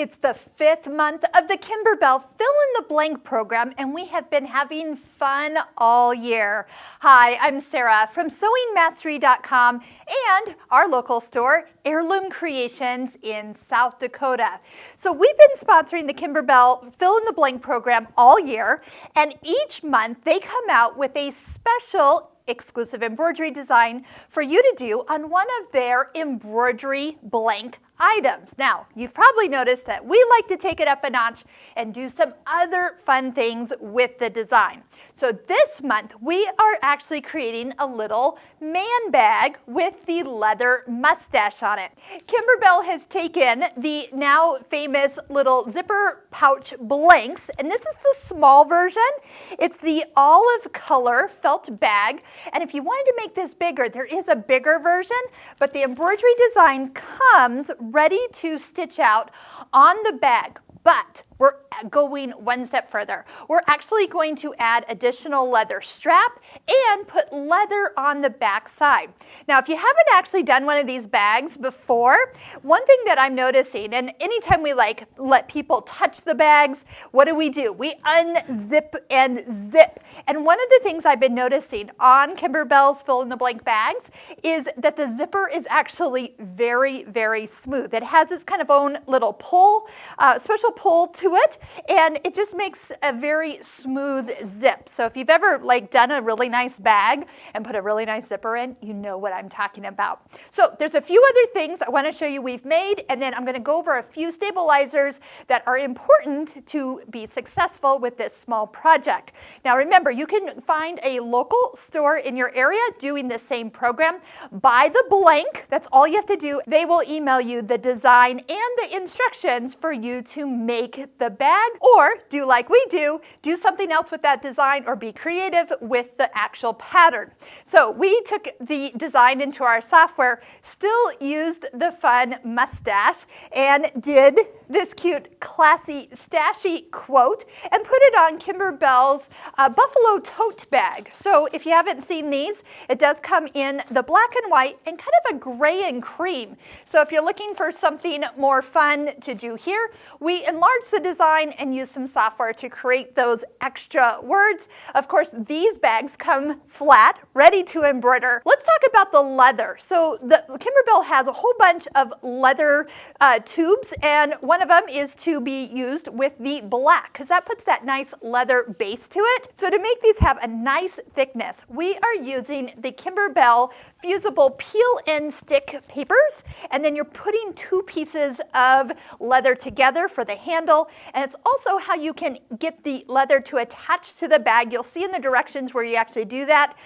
It's the 5th month of the Kimberbell Fill in the Blank program, and we have been having fun all year. Hi, I'm Sarah from sewingmastery.com and our local store, Heirloom Creations in South Dakota. So we've been sponsoring the Kimberbell Fill in the Blank program all year, and each month they come out with a special exclusive embroidery design for you to do on one of their embroidery blank items. Now, you've probably noticed that we like to take it up a notch and do some other fun things with the design. So this month, we are actually creating a little man bag with the leather mustache on it. Kimberbell has taken the now famous little zipper pouch blanks, and this is the small version. It's the olive color felt bag, and if you wanted to make this bigger, there is a bigger version, but the embroidery design comes ready to stitch out on the bag. But we're going one step further. We're actually going to add additional leather strap and put leather on the back side. Now, if you haven't actually done one of these bags before, one thing that I'm noticing, and anytime we let people touch the bags, what do? We unzip and zip. And one of the things I've been noticing on Kimberbell's Fill in the Blank bags is that the zipper is actually very, very smooth. It has its kind of own little pull, special pull to it, and it just makes a very smooth zip. So if you've ever done a really nice bag and put a really nice zipper in, you know what I'm talking about. So there's a few other things I want to show you we've made, and then I'm going to go over a few stabilizers that are important to be successful with this small project. Now remember, you can find a local store in your area doing the same program. Buy the blank, that's all you have to do. They will email you the design and the instructions for you to make the bag, or do like we do something else with that design, or be creative with the actual pattern. So we took the design into our software, still used the fun mustache, and did this cute, classy, stashy quote, and put it on Kimberbell's Buffalo Tote bag. So if you haven't seen these, it does come in the black and white and kind of a gray and cream. So if you're looking for something more fun to do here, we enlarged the design and used some software to create those extra words. Of course, these bags come flat, ready to embroider. Let's talk about the leather. So the Kimberbell has a whole bunch of leather tubes, and one of them is to be used with the black, because that puts that nice leather base to it. So to make these have a nice thickness, we are using the Kimberbell fusible peel and stick papers, and then you're putting two pieces of leather together for the handle, and it's also how you can get the leather to attach to the bag. You'll see in the directions where you actually do that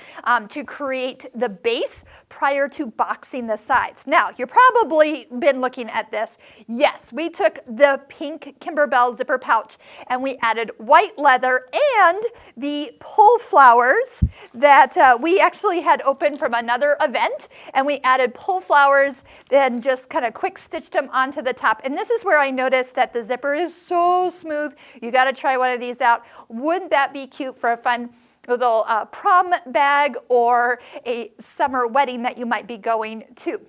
to create the base prior to boxing the sides. Now, you've probably been looking at this. Yes, we took the pink Kimberbell zipper pouch and we added white leather and the pull flowers that we actually had open from another event, and we added pull flowers, then just kind of quick stitched them onto the top. And this is where I noticed that the zipper is so smooth. You got to try one of these out. Wouldn't that be cute for a fun little prom bag or a summer wedding that you might be going to?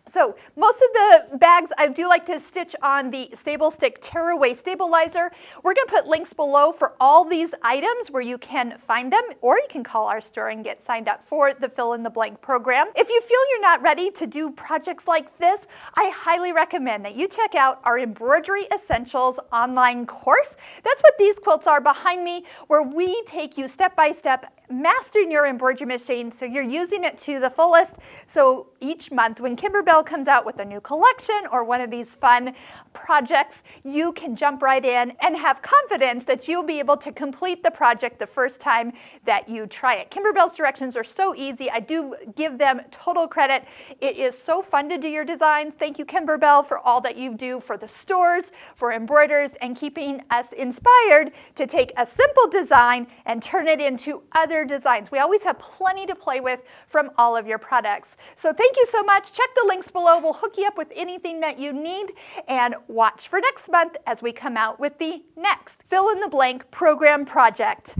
So most of the bags I do like to stitch on the Stable Stick Tearaway Stabilizer. We're going to put links below for all these items where you can find them, or you can call our store and get signed up for the Fill in the Blank program. If you feel you're not ready to do projects like this, I highly recommend that you check out our Embroidery Essentials online course. That's what these quilts are behind me, where we take you step by step mastering your embroidery machine so you're using it to the fullest. So each month when Kimberbell comes out with a new collection or one of these fun projects, you can jump right in and have confidence that you'll be able to complete the project the first time that you try it. Kimberbell's directions are so easy. I do give them total credit. It is so fun to do your designs. Thank you, Kimberbell, for all that you do for the stores, for embroiders, and keeping us inspired to take a simple design and turn it into other designs. We always have plenty to play with from all of your products. So thank you so much. Check the links below. We'll hook you up with anything that you need, and watch for next month as we come out with the next Fill in the Blank program project.